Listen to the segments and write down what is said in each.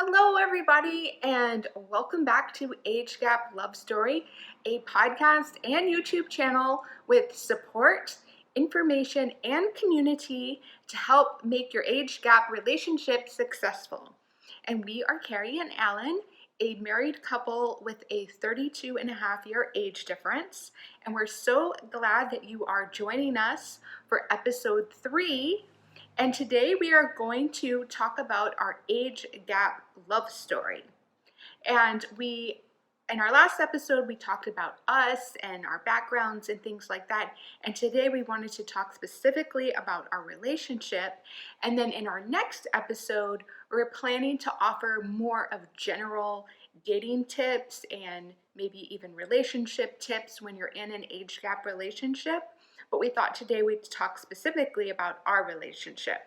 Hello, everybody, and welcome back to Age Gap Love Story, a podcast and YouTube channel with support, information, and community to help make your age gap relationship successful. And we are Carrie and Alan, a married couple with a 32-and-a-half-year age difference. And we're so glad that you are joining us for episode 3. And today we are going to talk about our age gap love story. And in our last episode, we talked about us and our backgrounds and things like that. And today we wanted to talk specifically about our relationship. And then in our next episode, we're planning to offer more of general dating tips and maybe even relationship tips when you're in an age gap relationship. But we thought today we'd talk specifically about our relationship.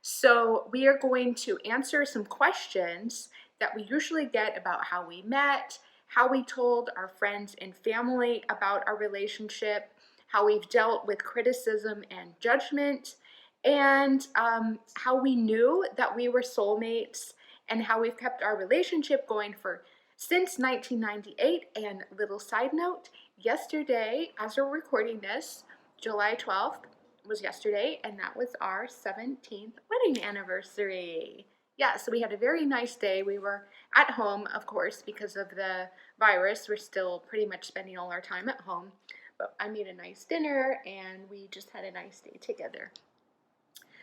So we are going to answer some questions that we usually get about how we met, how we told our friends and family about our relationship, how we've dealt with criticism and judgment, and how we knew that we were soulmates, and how we've kept our relationship going since 1998. And little side note, yesterday, as we're recording this, July 12th, was yesterday, and that was our 17th wedding anniversary. Yeah, so we had a very nice day. We were at home, of course, because of the virus. We're still pretty much spending all our time at home. But I made a nice dinner, and we just had a nice day together.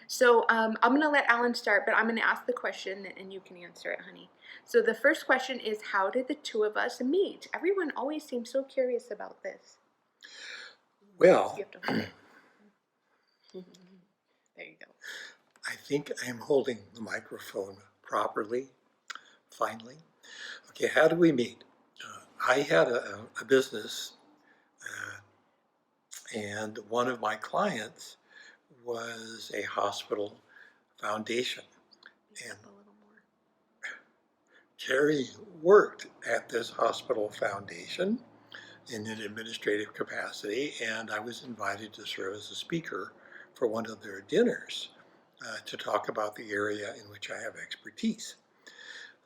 So I'm going to let Alan start, but I'm going to ask the question, and you can answer it, honey. So the first question is, how did the two of us meet? Everyone always seems so curious about this. Well, You have to hold it. There you go. I think I am holding the microphone properly, finally. Okay, how do we meet? I had a business, and one of my clients was a hospital foundation. And Carrie worked at this hospital foundation in an administrative capacity, and I was invited to serve as a speaker for one of their dinners to talk about the area in which I have expertise.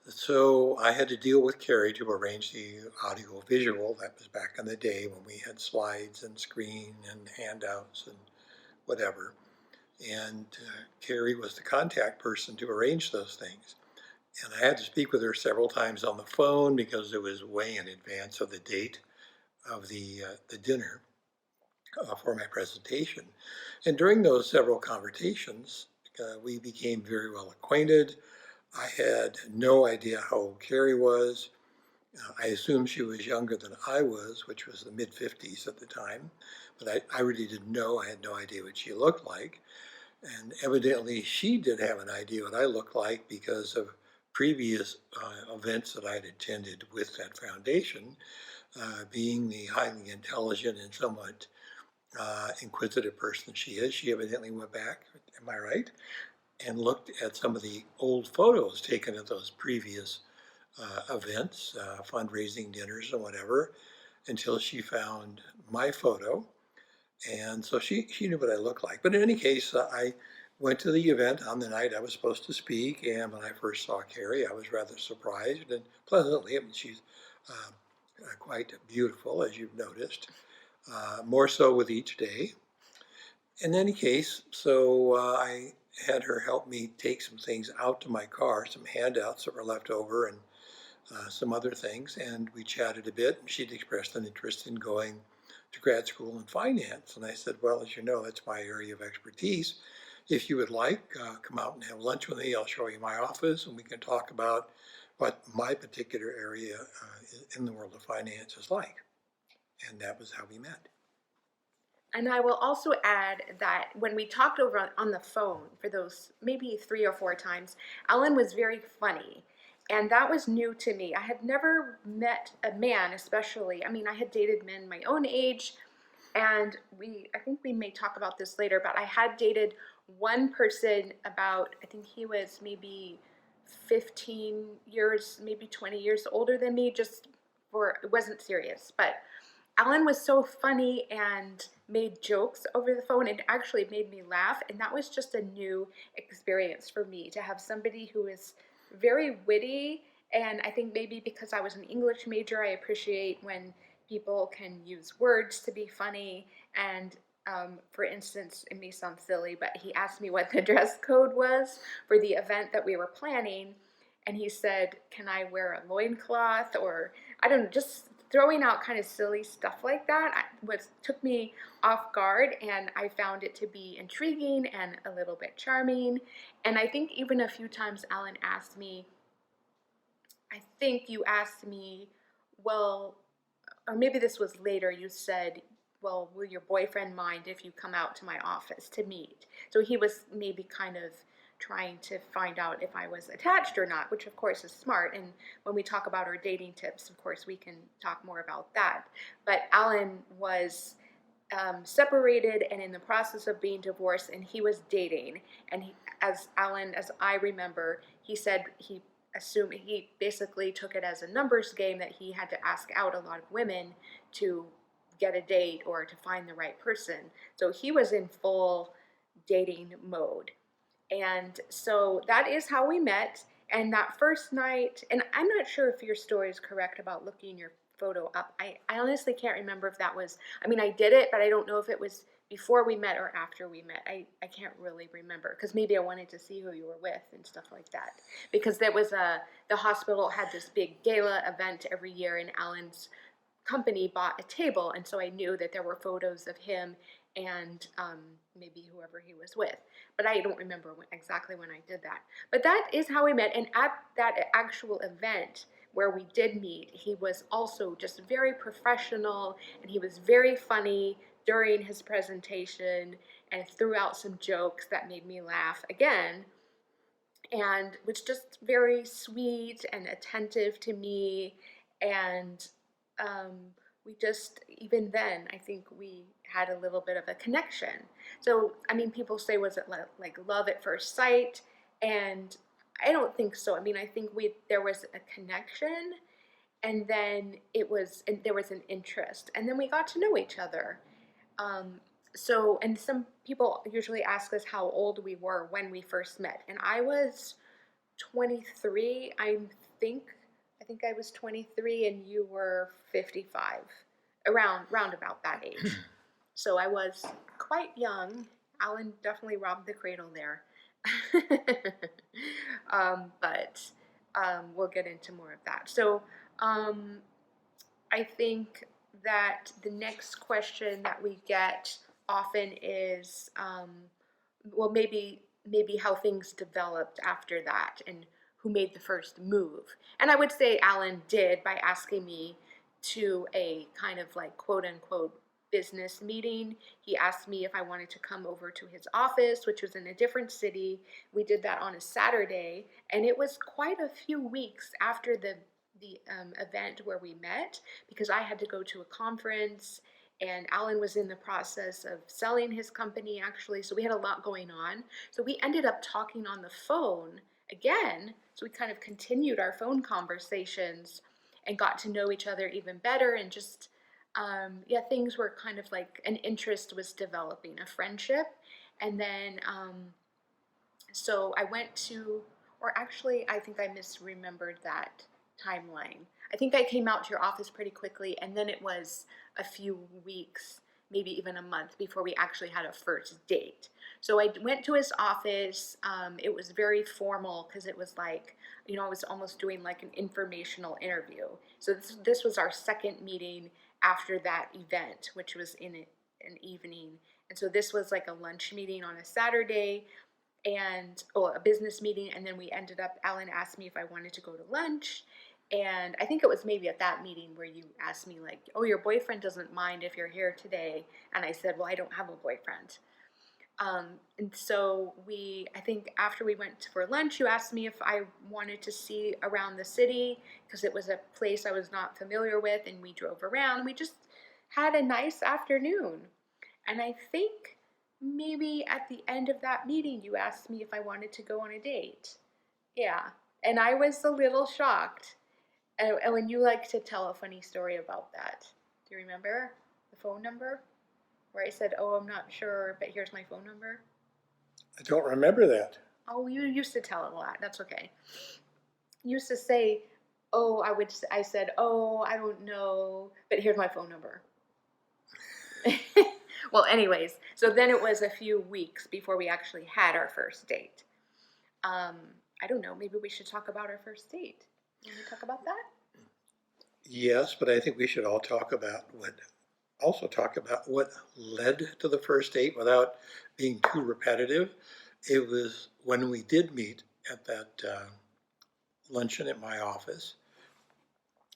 So I had to deal with Carrie to arrange the audio visual. That was back in the day when we had slides and screen and handouts and whatever. And Carrie was the contact person to arrange those things. And I had to speak with her several times on the phone because it was way in advance of the date of the dinner for my presentation. And during those several conversations, we became very well acquainted. I had no idea how old Carrie was. I assumed she was younger than I was, which was the mid-50s at the time, but I really didn't know. I had no idea what she looked like. And evidently she did have an idea what I looked like because of previous events that I'd attended with that foundation. Being the highly intelligent and somewhat inquisitive person she is, she evidently went back, am I right, and looked at some of the old photos taken at those previous events, fundraising dinners and whatever, until she found my photo. And so she knew what I looked like. But in any case, I went to the event on the night I was supposed to speak. And when I first saw Carrie, I was rather surprised and pleasantly. I mean, she's quite beautiful, as you've noticed, more so with each day. In any case, so I had her help me take some things out to my car, some handouts that were left over and some other things, and we chatted a bit, and she'd expressed an interest in going to grad school in finance. And I said, well, as you know, that's my area of expertise. If you would like, come out and have lunch with me. I'll show you my office, and we can talk about what my particular area in the world of finance is like. And that was how we met. And I will also add that when we talked over on the phone for those maybe 3 or 4 times, Alan was very funny. And that was new to me. I had never met a man, especially. I mean, I had dated men my own age, and I think we may talk about this later, but I had dated one person about, I think he was maybe 15 years, maybe 20 years older than me, it wasn't serious, but Alan was so funny and made jokes over the phone and actually made me laugh. And that was just a new experience for me to have somebody who is very witty. And I think maybe because I was an English major, I appreciate when people can use words to be funny. And for instance, it may sound silly, but he asked me what the dress code was for the event that we were planning. And he said, "Can I wear a loincloth?" Or I don't know, just throwing out kind of silly stuff like that took me off guard, and I found it to be intriguing and a little bit charming. And I think even a few times Alan asked me, I think you asked me, well, or maybe this was later, you said, well, will your boyfriend mind if you come out to my office to meet? So he was maybe kind of trying to find out if I was attached or not, which of course is smart. And when we talk about our dating tips, of course, we can talk more about that. But Alan was separated and in the process of being divorced, and he was dating. And as I remember, he said he basically took it as a numbers game, that he had to ask out a lot of women to get a date or to find the right person. So he was in full dating mode. And so that is how we met. And that first night, and I'm not sure if your story is correct about looking your photo up. I honestly can't remember if that was, I mean, I did it, but I don't know if it was before we met or after we met. I can't really remember, because maybe I wanted to see who you were with and stuff like that. Because there was the hospital had this big gala event every year, and Alan's company bought a table, and so I knew that there were photos of him and maybe whoever he was with. But I don't remember exactly when I did that. But that is how we met. And at that actual event where we did meet, he was also just very professional, and he was very funny during his presentation and threw out some jokes that made me laugh again, and was just very sweet and attentive to me. And um, we just, even then, I think we had a little bit of a connection. So, I mean, people say, was it like love at first sight? And I don't think so. I mean, I think there was a connection, and then there was an interest, and then we got to know each other. Um, and some people usually ask us how old we were when we first met, and I was 23. Think I think I was 23, and you were 55, round about that age. So I was quite young. Alan definitely robbed the cradle there. But we'll get into more of that. So I think that the next question that we get often is, well, maybe how things developed after that, and who made the first move. And I would say Alan did, by asking me to a kind of like quote unquote business meeting. He asked me if I wanted to come over to his office, which was in a different city. We did that on a Saturday, and it was quite a few weeks after the event where we met, because I had to go to a conference, and Alan was in the process of selling his company, actually. So we had a lot going on. So we ended up talking on the phone again. So we kind of continued our phone conversations and got to know each other even better. And just, yeah, things were kind of like an interest was developing, a friendship. And then, so I went to, or actually, I think I misremembered that timeline. I think I came out to your office pretty quickly, and then it was a few weeks, maybe even a month, before we actually had a first date. So I went to his office. It was very formal, because it was like, I was almost doing like an informational interview. So this was our second meeting after that event, which was in an evening. And so this was like a lunch meeting on a Saturday, and a business meeting. And then we ended up, Alan asked me if I wanted to go to lunch. And I think it was maybe at that meeting where you asked me, like, oh, your boyfriend doesn't mind if you're here today. And I said, well, I don't have a boyfriend. And so I think after we went for lunch, you asked me if I wanted to see around the city, because it was a place I was not familiar with, and we drove around. We just had a nice afternoon. And I think maybe at the end of that meeting, you asked me if I wanted to go on a date. Yeah. And I was a little shocked. And when you like to tell a funny story about that, do you remember the phone number? Where I said, oh, I'm not sure, but here's my phone number. I don't remember that. Oh, you used to tell it a lot. That's okay. used to say, oh, I said, oh, I don't know, but here's my phone number. Well, anyways, so then it was a few weeks before we actually had our first date. Um, I don't know, maybe we should talk about our first date. Can we talk about that? Yes, but I think we should all talk about what led to the first date without being too repetitive. It was when we did meet at that luncheon at my office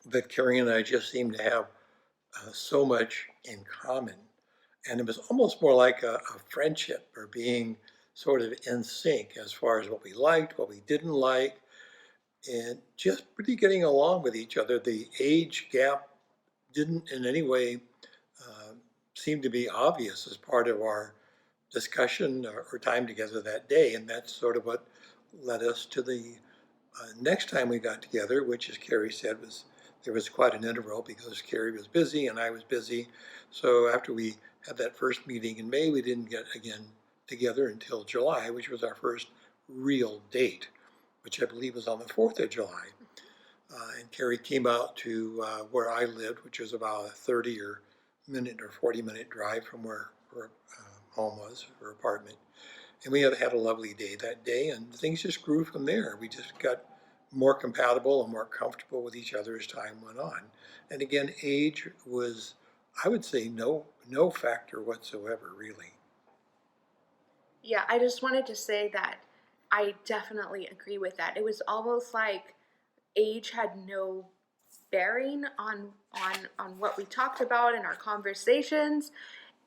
that Carrie and I just seemed to have so much in common. And it was almost more like a friendship or being sort of in sync as far as what we liked, what we didn't like, and just really getting along with each other. The age gap didn't in any way uh, seem to be obvious as part of our discussion or time together that day. And that's sort of what led us to the next time we got together, which, as Carrie said, was there was quite an interval because Carrie was busy and I was busy. So after we had that first meeting in May, we didn't get again together until July, which was our first real date, which I believe was on the 4th of July. And Carrie came out to where I lived, which was about a 30 or minute or 40-minute drive from where her home was, her apartment. And we had a lovely day that day, and things just grew from there. We just got more compatible and more comfortable with each other as time went on. And again, age was, I would say, no factor whatsoever, really. Yeah, I just wanted to say that I definitely agree with that. It was almost like age had no bearing on what we talked about in our conversations.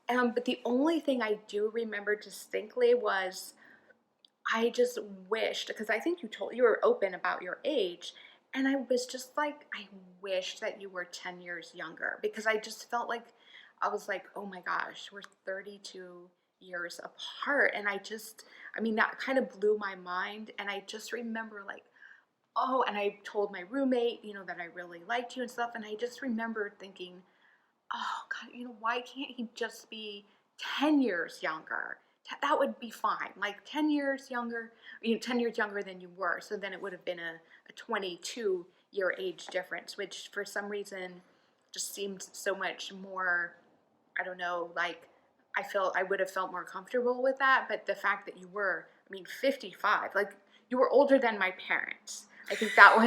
But the only thing I do remember distinctly was I just wished, because I think you were open about your age, and I was just like, I wished that you were 10 years younger, because I just felt like I was like, oh my gosh, we're 32 years apart. And I mean, that kind of blew my mind. And I just remember like, oh, and I told my roommate, that I really liked you and stuff. And I just remember thinking, oh God, why can't he just be 10 years younger? That would be fine. Like 10 years younger, 10 years younger than you were. So then it would have been a 22-year age difference, which for some reason just seemed so much more, I don't know, like I would have felt more comfortable with that. But the fact that you were, 55, like you were older than my parents. I think that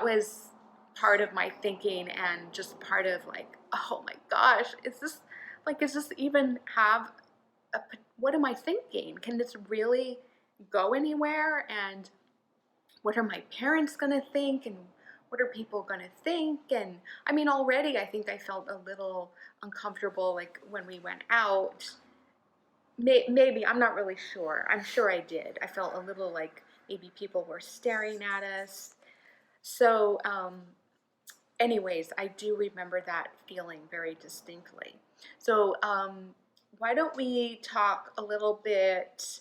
was part of my thinking, and just part of like, oh my gosh, is this even have what am I thinking? Can this really go anywhere? And what are my parents going to think? And what are people going to think? And already I think I felt a little uncomfortable, like when we went out. Maybe, I'm not really sure. I'm sure I did. I felt a little like maybe people were staring at us. So, anyways, I do remember that feeling very distinctly. So, why don't we talk a little bit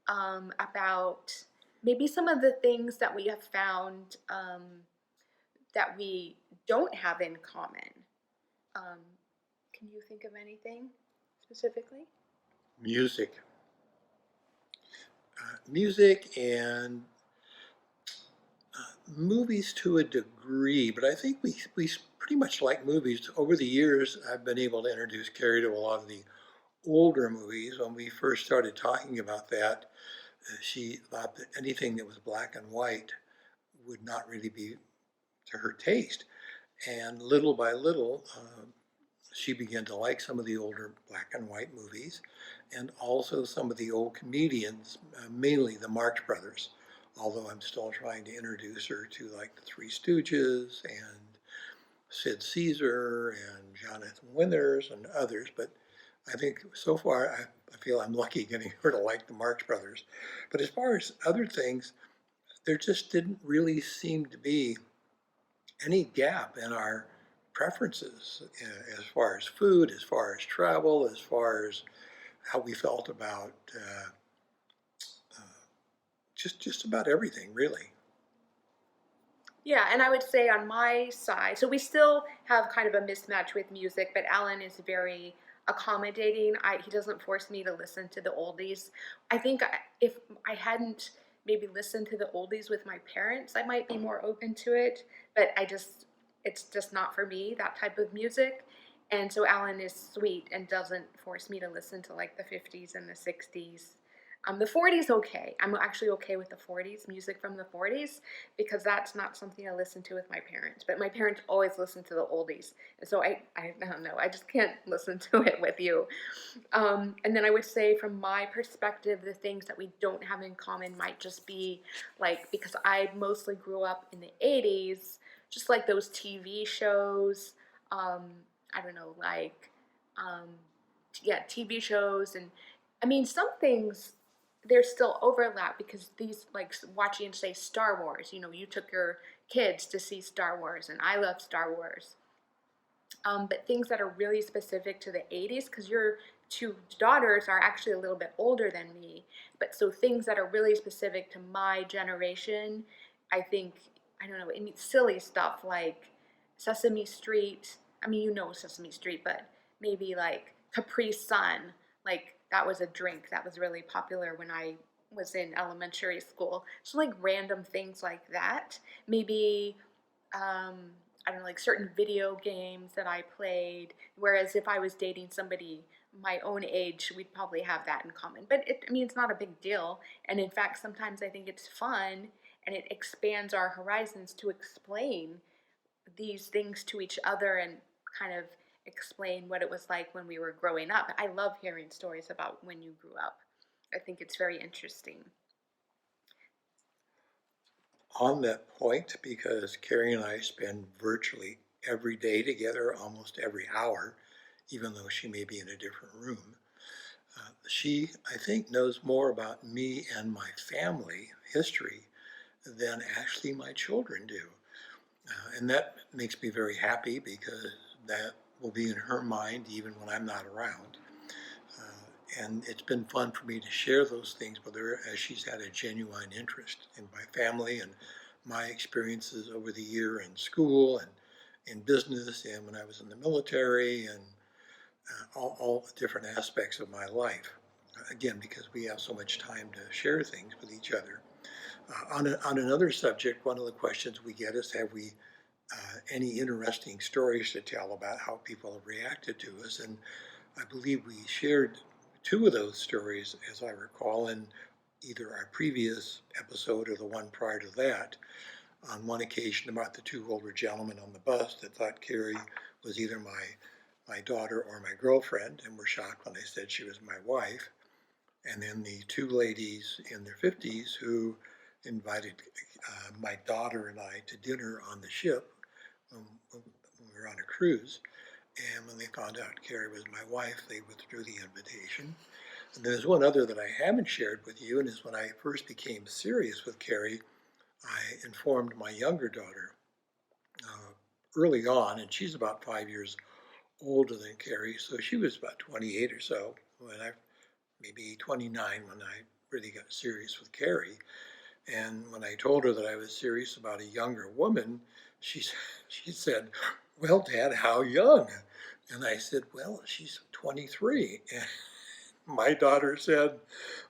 about maybe some of the things that we have found that we don't have in common? Um, can you think of anything specifically? Music. Music and movies to a degree, but I think we pretty much like movies. Over the years, I've been able to introduce Carrie to a lot of the older movies. When we first started talking about that, she thought that anything that was black and white would not really be to her taste. And little by little, she began to like some of the older black and white movies and also some of the old comedians, mainly the Marx Brothers, although I'm still trying to introduce her to like the Three Stooges and Sid Caesar and Jonathan Winters and others. But I think so far I feel I'm lucky getting her to like the Marx Brothers. But as far as other things, there just didn't really seem to be any gap in our preferences as far as food, as far as travel, as far as how we felt about uh, just about everything, really. Yeah, and I would say on my side, so we still have kind of a mismatch with music, but Alan is very accommodating. He doesn't force me to listen to the oldies. I think if I hadn't maybe listen to the oldies with my parents, I might be more open to it. But it's just not for me, that type of music. And so Alan is sweet and doesn't force me to listen to like the 50s and the 60s. The 40s, okay. I'm actually okay with the 40s, music from the 40s, because that's not something I listen to with my parents. But my parents always listen to the oldies. And so I don't know, I just can't listen to it with you. And then I would say, from my perspective, the things that we don't have in common might just be like, because I mostly grew up in the 80s, just like those TV shows. Um, I don't know, like, um, yeah, TV shows. And I mean, some things there's still overlap, because these, like watching, say, Star Wars, you took your kids to see Star Wars, and I love Star Wars. But things that are really specific to the 80s, because your two daughters are actually a little bit older than me. But so things that are really specific to my generation, I think, I don't know, I mean, silly stuff like Sesame Street. I mean, Sesame Street, but maybe like Capri Sun. Like, that was a drink that was really popular when I was in elementary school. So, like, random things like that. Maybe um, I don't know, like certain video games that I played. Whereas if I was dating somebody my own age, we'd probably have that in common. But I mean, it's not a big deal. And in fact, sometimes I think it's fun, and it expands our horizons to explain these things to each other, and kind of explain what it was like when we were growing up. I love hearing stories about when you grew up. I think it's very interesting. On that point, because Carrie and I spend virtually every day together, almost every hour, even though she may be in a different room. She, I think, knows more about me and my family history than actually my children do. And that makes me very happy, because that will be in her mind even when I'm not around. And it's been fun for me to share those things with her, as she's had a genuine interest in my family and my experiences over the year in school and in business and when I was in the military, and all the different aspects of my life. Again, because we have so much time to share things with each other. On another subject, one of the questions we get is, have we any interesting stories to tell about how people have reacted to us? And I believe we shared two of those stories, as I recall, in either our previous episode or the one prior to that. On one occasion, about the two older gentlemen on the bus that thought Carrie was either my daughter or my girlfriend, and were shocked when I said she was my wife. And then the two ladies in their 50s who invited my daughter and I to dinner on the ship when we were on a cruise. And when they found out Carrie was my wife, they withdrew the invitation. And there's one other that I haven't shared with you, and is when I first became serious with Carrie, I informed my younger daughter uh, early on, and she's about 5 years older than Carrie, so she was about 28 or so when I, maybe 29 when I really got serious with Carrie. And when I told her that I was serious about a younger woman, she she said, "Well, Dad, how young?" And I said, "Well, she's 23." And my daughter said,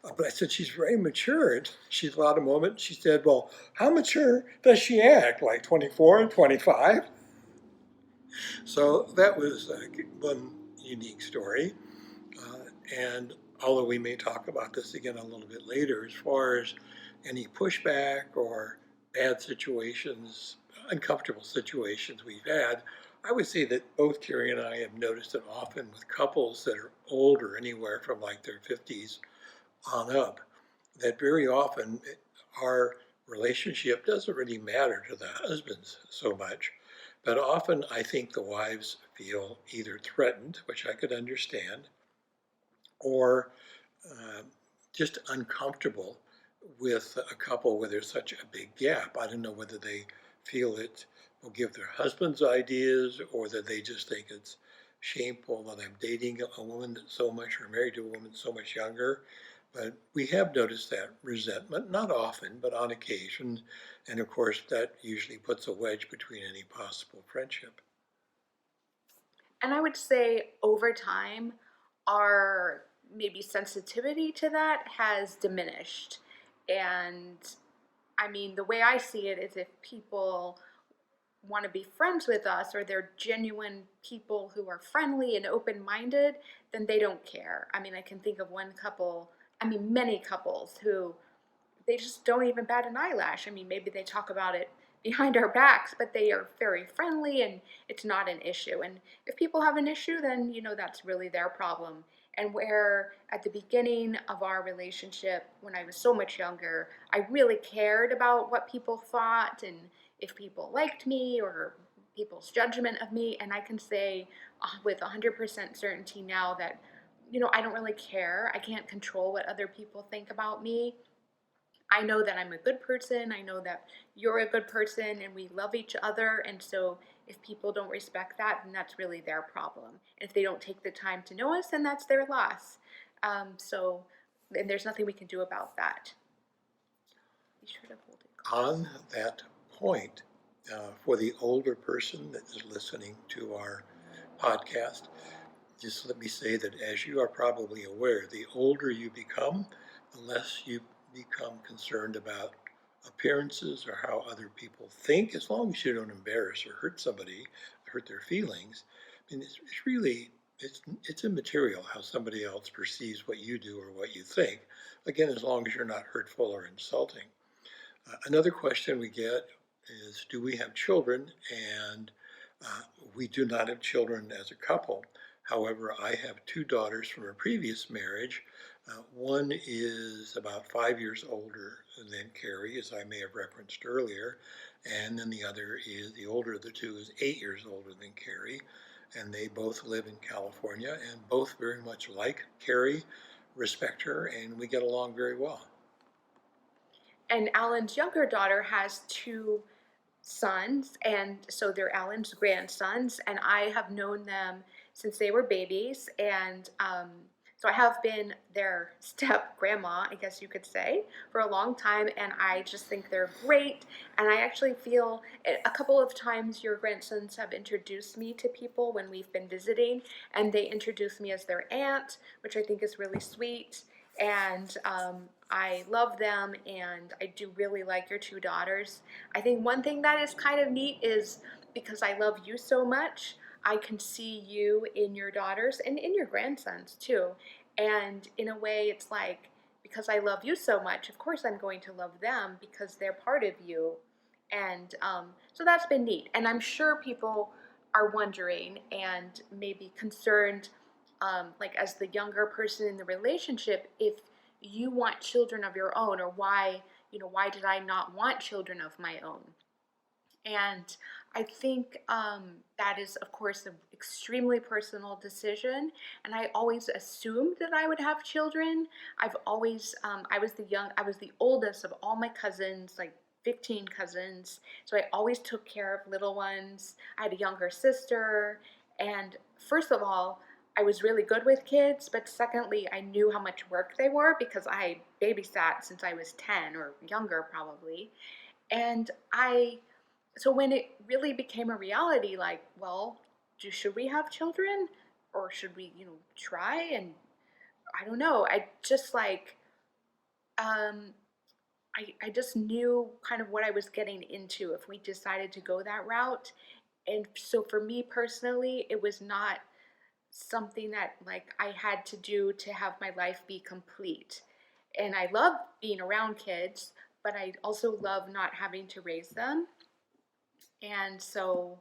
but I said, "She's very mature." And she thought a moment. She said, "Well, how mature does she act? Like 24 and 25?" So that was one unique story. Uh, and although we may talk about this again a little bit later, as far as any pushback or bad situations, uncomfortable situations we've had, I would say that both Carrie and I have noticed it often with couples that are older, anywhere from like their 50s on up, that very often our relationship doesn't really matter to the husbands so much. But often I think the wives feel either threatened, which I could understand, or uh, just uncomfortable with a couple where there's such a big gap. I don't know whether they feel it will give their husbands ideas, or that they just think it's shameful that I'm dating a woman that's so much, or married to a woman so much younger. But we have noticed that resentment, not often, but on occasion. And of course, that usually puts a wedge between any possible friendship. And I would say over time, our maybe sensitivity to that has diminished. And I mean, the way I see it is if people want to be friends with us or they're genuine people who are friendly and open-minded, then they don't care. I mean, I can think of one couple, I mean, many couples who they just don't even bat an eyelash. I mean, maybe they talk about it behind our backs, but they are very friendly and it's not an issue. And if people have an issue, then, that's really their problem. And where at the beginning of our relationship, when I was so much younger, I really cared about what people thought and if people liked me or people's judgment of me. And I can say with 100% certainty now that, I don't really care. I can't control what other people think about me. I know that I'm a good person. I know that you're a good person and we love each other. And so if people don't respect that, then that's really their problem. And if they don't take the time to know us, then that's their loss. And there's nothing we can do about that. Be sure to hold it. On that point, for the older person that is listening to our podcast, just let me say that as you are probably aware, the older you become, the less you become concerned about appearances or how other people think, as long as you don't embarrass or hurt somebody, hurt their feelings. I mean, it's really, it's immaterial how somebody else perceives what you do or what you think. Again, as long as you're not hurtful or insulting. Another question we get is, do we have children? And we do not have children as a couple. However, I have two daughters from a previous marriage. One is about 5 years older than Carrie, as I may have referenced earlier, and then the other is, the older of the two is 8 years older than Carrie, and they both live in California and both very much like Carrie, respect her, and we get along very well. And Alan's younger daughter has two sons, and so they're Alan's grandsons, and I have known them since they were babies, and so I have been their step grandma, I guess you could say, for a long time, and I just think they're great. And I actually feel a couple of times your grandsons have introduced me to people when we've been visiting, and they introduced me as their aunt, which I think is really sweet. And I love them, and I do really like your two daughters. I think one thing that is kind of neat is because I love you so much, I can see you in your daughters and in your grandsons too. And in a way, it's like, because I love you so much, of course I'm going to love them because they're part of you. And so that's been neat. And I'm sure people are wondering and maybe concerned, like as the younger person in the relationship, if you want children of your own, or why did I not want children of my own? And I think that is, of course, an extremely personal decision. And I always assumed that I would have children. I've always, I was the oldest of all my cousins, like 15 cousins. So I always took care of little ones. I had a younger sister. And first of all, I was really good with kids, but secondly, I knew how much work they were because I babysat since I was 10 or younger, probably. And so when it really became a reality, like, well, should we have children or should we, try? And I don't know. I just like, um, I just knew kind of what I was getting into if we decided to go that route. And so for me personally, it was not something that like I had to do to have my life be complete. And I love being around kids, but I also love not having to raise them. And so,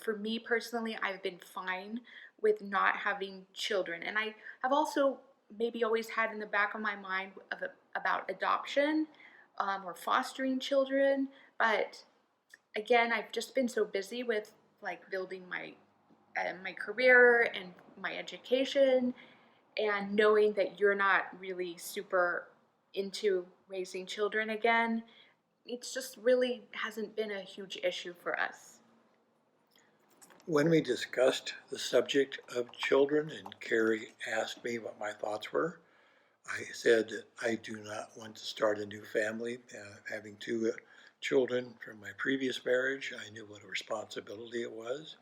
for me personally, I've been fine with not having children. And I have also maybe always had in the back of my mind about adoption or fostering children. But again, I've just been so busy with like building my career and my education, and knowing that you're not really super into raising children again, it's just really hasn't been a huge issue for us. When we discussed the subject of children and Carrie asked me what my thoughts were, I said that I do not want to start a new family. Having two children from my previous marriage, I knew what a responsibility it was,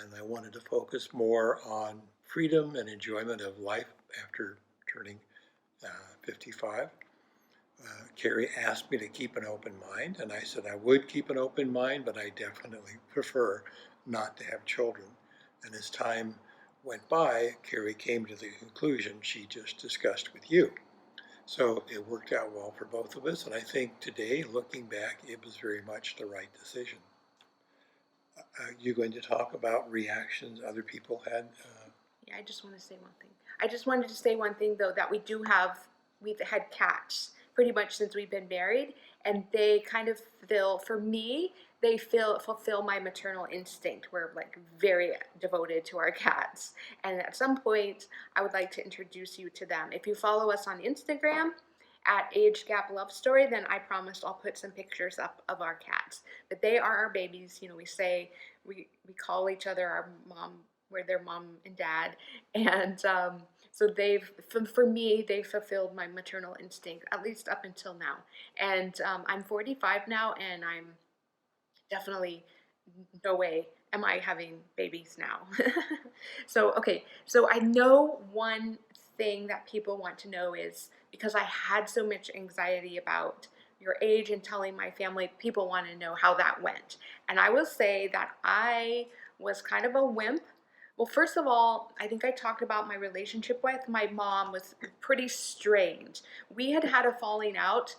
and I wanted to focus more on freedom and enjoyment of life after turning 55. Carrie asked me to keep an open mind, and I said I would keep an open mind, but I definitely prefer not to have children. And as time went by, Carrie came to the conclusion she just discussed with you. So it worked out well for both of us, and I think today, looking back, it was very much the right decision. You going to talk about reactions other people had? Yeah, I just want to say one thing. I just wanted to say one thing though, that we've had cats pretty much since we've been married, and they kind of feel, for me, they fulfill my maternal instinct. We're like very devoted to our cats, and at some point, I would like to introduce you to them. If you follow us on Instagram at Age Gap Love Story, then I promise I'll put some pictures up of our cats. But they are our babies. You know, we call each other our mom. We're their mom and dad, and so for me, they fulfilled my maternal instinct, at least up until now. And I'm 45 now, and I'm definitely, no way am I having babies now. So, okay, so I know one thing that people want to know is, because I had so much anxiety about your age and telling my family, people want to know how that went. And I will say that I was kind of a wimp. Well, first of all, I think I talked about my relationship with my mom was pretty strange. We had had a falling out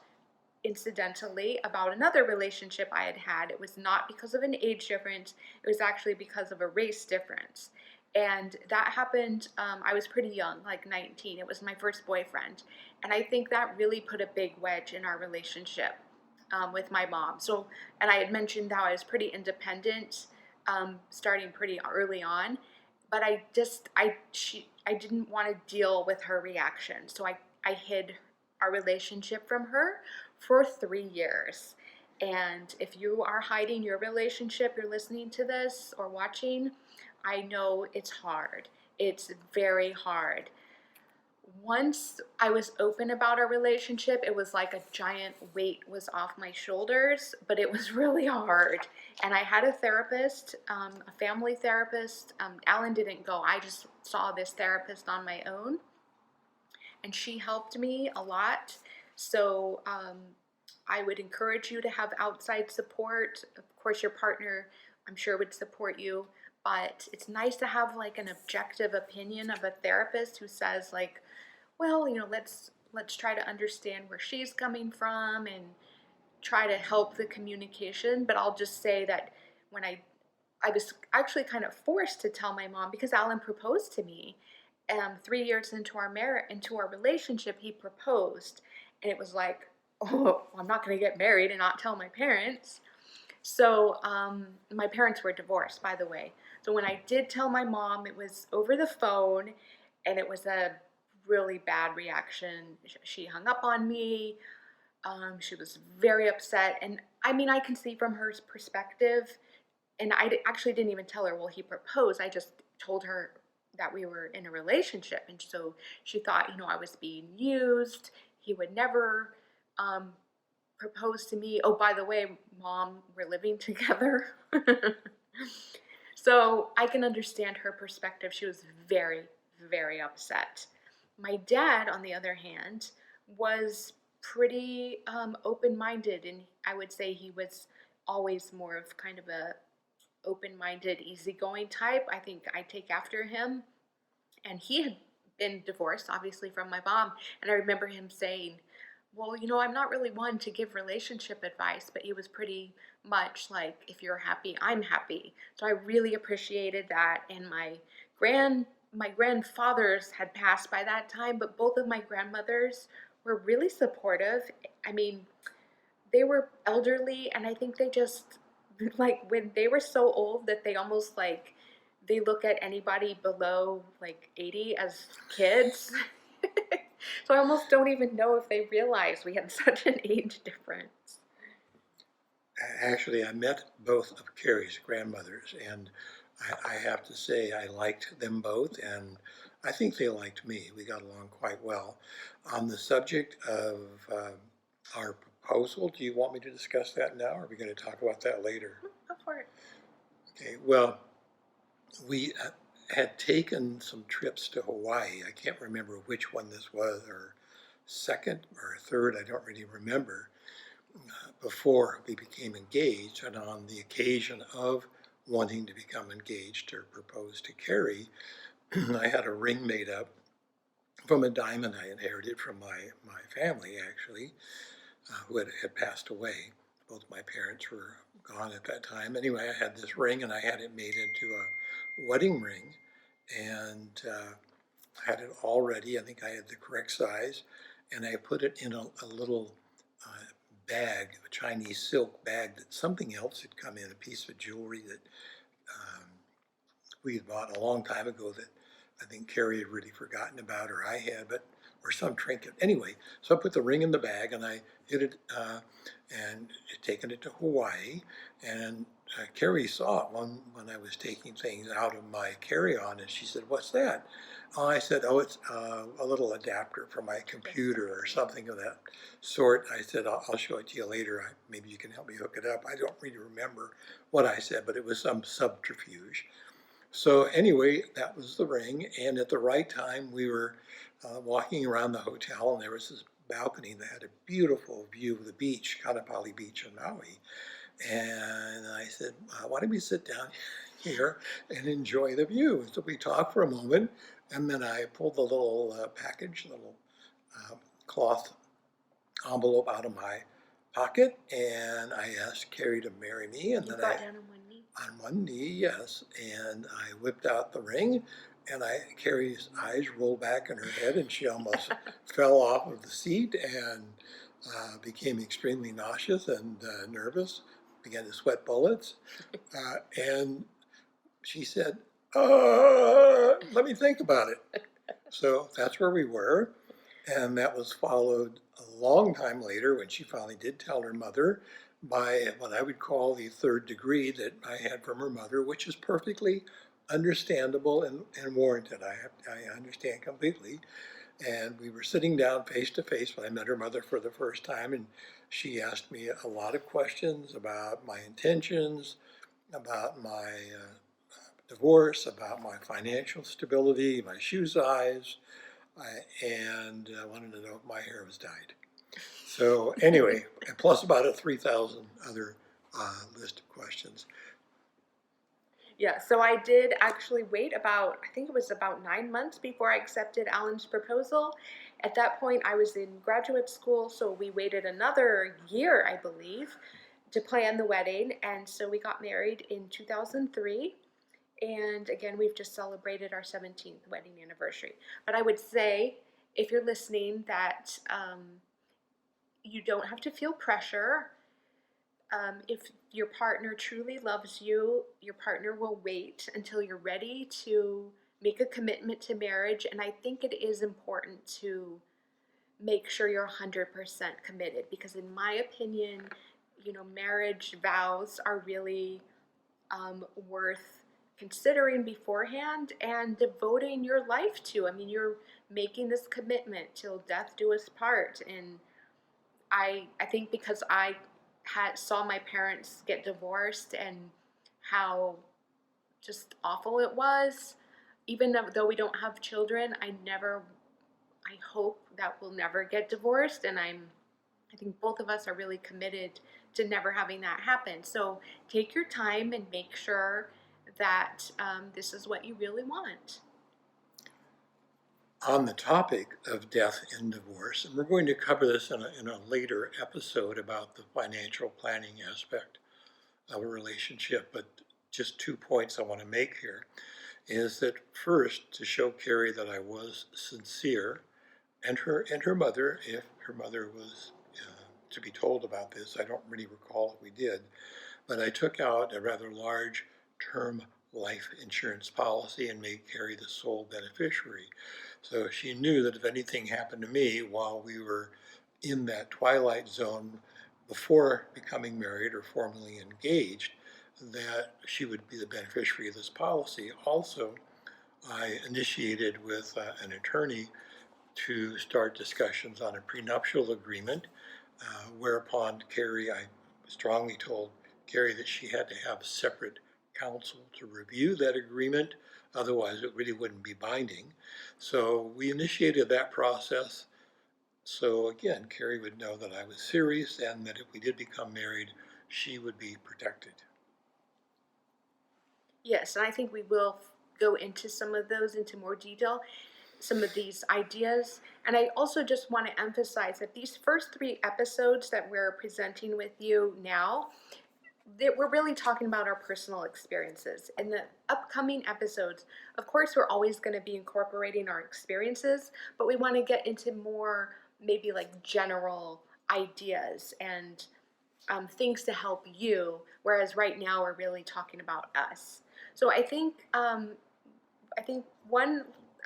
incidentally about another relationship I had had. It was not because of an age difference, it was actually because of a race difference. And that happened, I was pretty young, like 19. It was my first boyfriend. And I think that really put a big wedge in our relationship with my mom. So, and I had mentioned how I was pretty independent, starting pretty early on. But I didn't want to deal with her reaction. So I hid our relationship from her for 3 years. And if you are hiding your relationship, you're listening to this or watching, I know it's hard. It's very hard. Once I was open about our relationship, it was like a giant weight was off my shoulders, but it was really hard. And I had a therapist, a family therapist. Alan didn't go. I just saw this therapist on my own, and she helped me a lot. So I would encourage you to have outside support. Of course, your partner, I'm sure, would support you, but it's nice to have like an objective opinion of a therapist who says like, well, you know, let's try to understand where she's coming from and try to help the communication. But I'll just say that when I was actually kind of forced to tell my mom because Alan proposed to me. 3 years into our relationship, he proposed, and it was like, oh, I'm not going to get married and not tell my parents. So my parents were divorced, by the way. So when I did tell my mom, it was over the phone, and it was a really bad reaction. She hung up on me. She was very upset, and I mean, I can see from her perspective. And actually didn't even tell her, well, he proposed. I just told her that we were in a relationship. And so she thought, you know, I was being used. He would never propose to me. Oh, by the way, Mom, we're living together. So I can understand her perspective. She was very, very upset. My dad, on the other hand, was pretty open-minded, and I would say he was always more of kind of a open-minded, easygoing type. I think I take after him. And he had been divorced, obviously, from my mom. And I remember him saying, well, you know, I'm not really one to give relationship advice, but he was pretty much like, if you're happy, I'm happy. So I really appreciated that. And my grandfathers had passed by that time, but both of my grandmothers were really supportive. I mean, they were elderly, and I think they just, like, when they were so old that they almost like, they look at anybody below like 80 as kids. So I almost don't even know if they realized we had such an age difference. Actually, I met both of Carrie's grandmothers, and I have to say I liked them both, and I think they liked me. We got along quite well. On the subject of our proposal, do you want me to discuss that now, or are we going to talk about that later? Go for it. Okay, well, we had taken some trips to Hawaii. I can't remember which one this was, or second or third, I don't really remember, before we became engaged. And on the occasion of wanting to become engaged or propose to Carrie, I had a ring made up from a diamond I inherited from my family, actually, who had passed away. Both my parents were gone at that time. Anyway, I had this ring and I had it made into a wedding ring. And I had it all ready. I think I had the correct size. And I put it in a little bag, a Chinese silk bag that something else had come in, a piece of jewelry that um, we had bought a long time ago that I think Carrie had really forgotten about, or I had, but or some trinket. Anyway, so I put the ring in the bag and I hid it and had taken it to Hawaii. And Carrie saw it when I was taking things out of my carry-on, and she said, "What's that?" I said, "Oh, it's a little adapter for my computer or something of that sort." I said, "I'll show it to you later. Maybe you can help me hook it up." I don't really remember what I said, but it was some subterfuge. So anyway, that was the ring. And at the right time, we were walking around the hotel, and there was this balcony that had a beautiful view of the beach, Kanapali Beach in Maui. And I said, why don't we sit down here and enjoy the view? And so we talked for a moment, and then I pulled the little package, the little cloth envelope out of my pocket, and I asked Carrie to marry me. And You then got down on one knee. on one knee, yes, and I whipped out the ring, and Carrie's eyes rolled back in her head, and she almost fell off of the seat and became extremely nauseous and nervous, began to sweat bullets, and she said, "Let me think about it." So that's where we were, and that was followed a long time later when she finally did tell her mother by what I would call the third degree that I had from her mother, which is perfectly understandable and warranted. I understand completely. And we were sitting down face to face when I met her mother for the first time, and she asked me a lot of questions about my intentions, about my divorce, about my financial stability, my shoe size, and wanted to know if my hair was dyed. So anyway, and plus about a 3,000 other list of questions. Yeah, so I did actually wait about, I think it was about 9 months before I accepted Alan's proposal. At that point, I was in graduate school, so we waited another year, I believe, to plan the wedding. And so we got married in 2003. And again, we've just celebrated our 17th wedding anniversary. But I would say, if you're listening, that you don't have to feel pressure. If your partner truly loves you, your partner will wait until you're ready to make a commitment to marriage. And I think it is important to make sure you're 100% committed because, in my opinion, marriage vows are really worth considering beforehand and devoting your life to. I mean, you're making this commitment till death do us part. And I think because I saw my parents get divorced and how just awful it was, even though we don't have children, I hope that we'll never get divorced, and I think both of us are really committed to never having that happen. So take your time and make sure that this is what you really want. On the topic of death and divorce, and we're going to cover this in a later episode about the financial planning aspect of a relationship, but just 2 points I want to make here is that first, to show Carrie that I was sincere, and her mother, if her mother was to be told about this, I don't really recall if we did, but I took out a rather large term life insurance policy and made Carrie the sole beneficiary. So she knew that if anything happened to me while we were in that twilight zone before becoming married or formally engaged, that she would be the beneficiary of this policy. Also, I initiated with an attorney to start discussions on a prenuptial agreement, whereupon I strongly told Carrie that she had to have separate counsel to review that agreement, otherwise it really wouldn't be binding. So we initiated that process So again, Carrie would know that I was serious and that if we did become married, she would be protected. Yes, and I think we will go into some of those into more detail, some of these ideas. And I also just want to emphasize that these first 3 episodes that we're presenting with you now, that we're really talking about our personal experiences. In the upcoming episodes, of course, we're always going to be incorporating our experiences, but we want to get into more maybe like general ideas and things to help you, whereas right now we're really talking about us. So I think a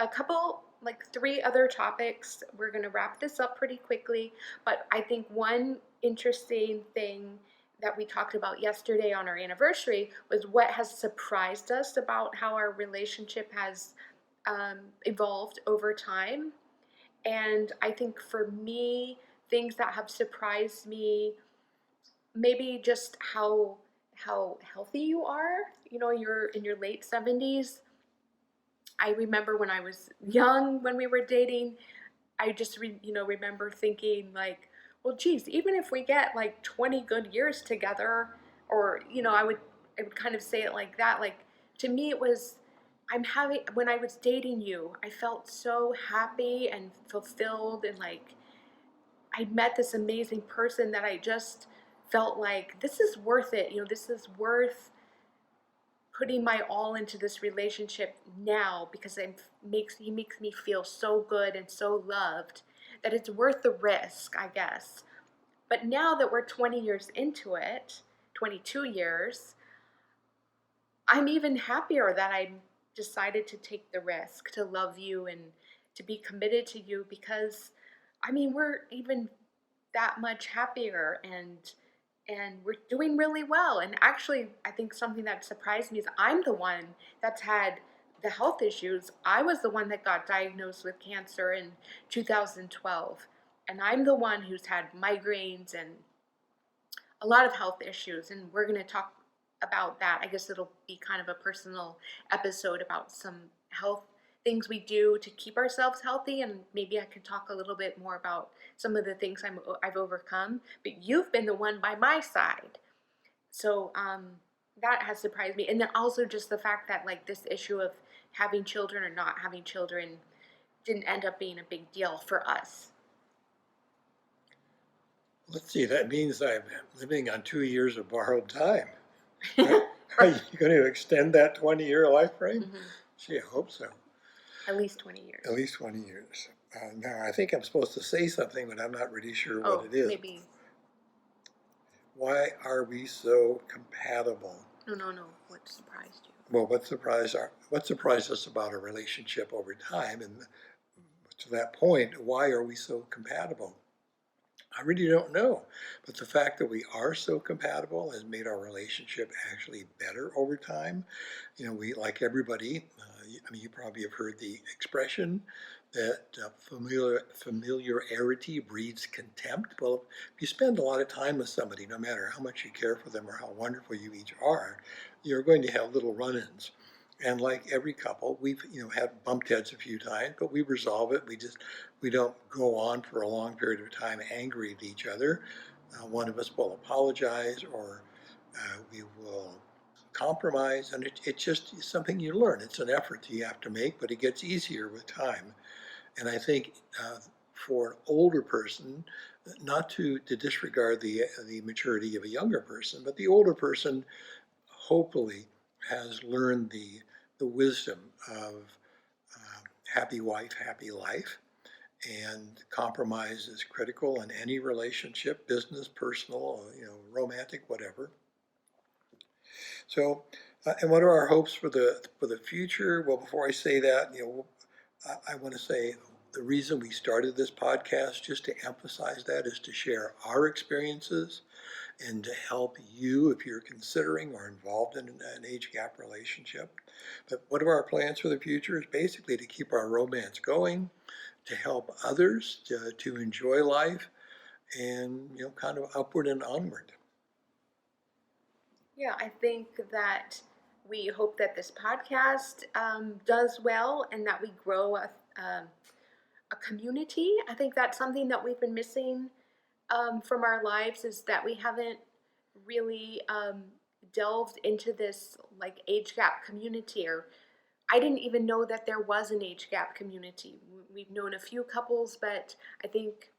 couple, like 3 other topics. We're going to wrap this up pretty quickly, but I think one interesting thing that we talked about yesterday on our anniversary was what has surprised us about how our relationship has evolved over time. And I think for me, things that have surprised me, maybe just how healthy you are. You know, you're in your late 70s. I remember when I was young, when we were dating, I just remember thinking like, well, geez, even if we get like 20 good years together, or I would kind of say it like that. Like, to me, it was, when I was dating you, I felt so happy and fulfilled, and like I'd met this amazing person that I just felt like this is worth it. This is worth putting my all into this relationship now, because he makes me feel so good and so loved that it's worth the risk, I guess. But now that we're 20 years into it, 22 years, I'm even happier that I decided to take the risk to love you and to be committed to you, because I mean, we're even that much happier, and we're doing really well. And actually, I think something that surprised me is I'm the one that's had the health issues. I was the one that got diagnosed with cancer in 2012, and I'm the one who's had migraines and a lot of health issues, and we're going to talk about that. I guess it'll be kind of a personal episode about some health things we do to keep ourselves healthy, and maybe I can talk a little bit more about some of the things I've overcome. But you've been the one by my side, so that has surprised me. And then also just the fact that like this issue of having children or not having children didn't end up being a big deal for us. Let's see, that means I'm living on 2 years of borrowed time. Are you going to extend that 20-year life frame? Mm-hmm. Gee, I hope so. At least 20 years. At least 20 years. Now, I think I'm supposed to say something, but I'm not really sure Oh, what it is. maybe. Why are we so compatible? No. What surprised you? Well, what surprised us about our relationship over time, and to that point, why are we so compatible? I really don't know, but the fact that we are so compatible has made our relationship actually better over time. We, like everybody, you probably have heard the expression that familiarity breeds contempt. Well, if you spend a lot of time with somebody, no matter how much you care for them or how wonderful you each are, you're going to have little run-ins. And like every couple, we've had bumped heads a few times, but we resolve it. We don't go on for a long period of time angry at each other. One of us will apologize, or we will compromise, and it just is something you learn. It's an effort that you have to make, but it gets easier with time. And I think for an older person, not to disregard the maturity of a younger person, but the older person hopefully has learned the wisdom of happy wife, happy life, and compromise is critical in any relationship, business, personal, romantic, whatever. So, and what are our hopes for the future? Well, before I say that, I want to say the reason we started this podcast, just to emphasize that, is to share our experiences and to help you if you're considering or involved in an age gap relationship. But what are our plans for the future is basically to keep our romance going, to help others to enjoy life, and kind of upward and onward. Yeah, I think that we hope that this podcast does well, and that we grow a community. I think that's something that we've been missing from our lives, is that we haven't really delved into this like age gap community, or I didn't even know that there was an age gap community. We've known a few couples, but I think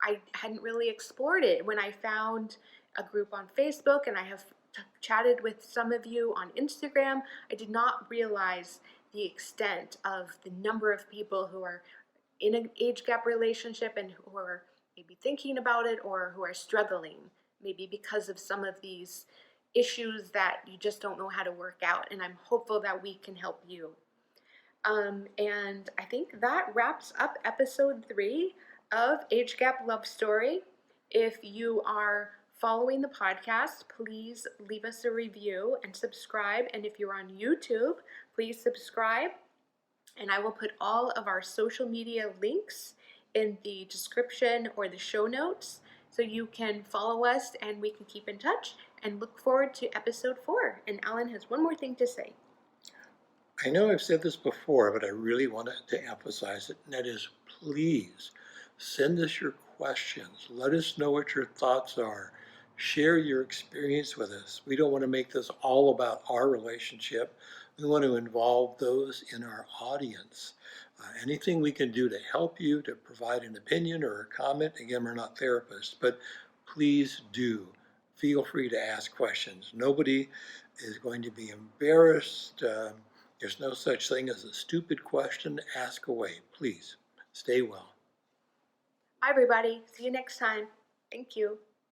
I hadn't really explored it. When I found a group on Facebook, and I have chatted with some of you on Instagram, I did not realize the extent of the number of people who are in an age gap relationship and who are maybe thinking about it, or who are struggling, maybe because of some of these issues that you just don't know how to work out. And I'm hopeful that we can help you. And I think that wraps up episode 3 of Age Gap Love Story. If you are following the podcast, please leave us a review and subscribe. And if you're on YouTube, please subscribe. And I will put all of our social media links in the description or the show notes, so you can follow us and we can keep in touch, and look forward to episode 4. And Alan has one more thing to say. I know I've said this before, but I really wanted to emphasize it, and that is, please send us your questions. Let us know what your thoughts are. Share your experience with us. We don't want to make this all about our relationship. We want to involve those in our audience. Anything we can do to help you, to provide an opinion or a comment. Again, we're not therapists, but please do. Feel free to ask questions. Nobody is going to be embarrassed. There's no such thing as a stupid question. Ask away, please. Stay well. Bye, everybody. See you next time. Thank you.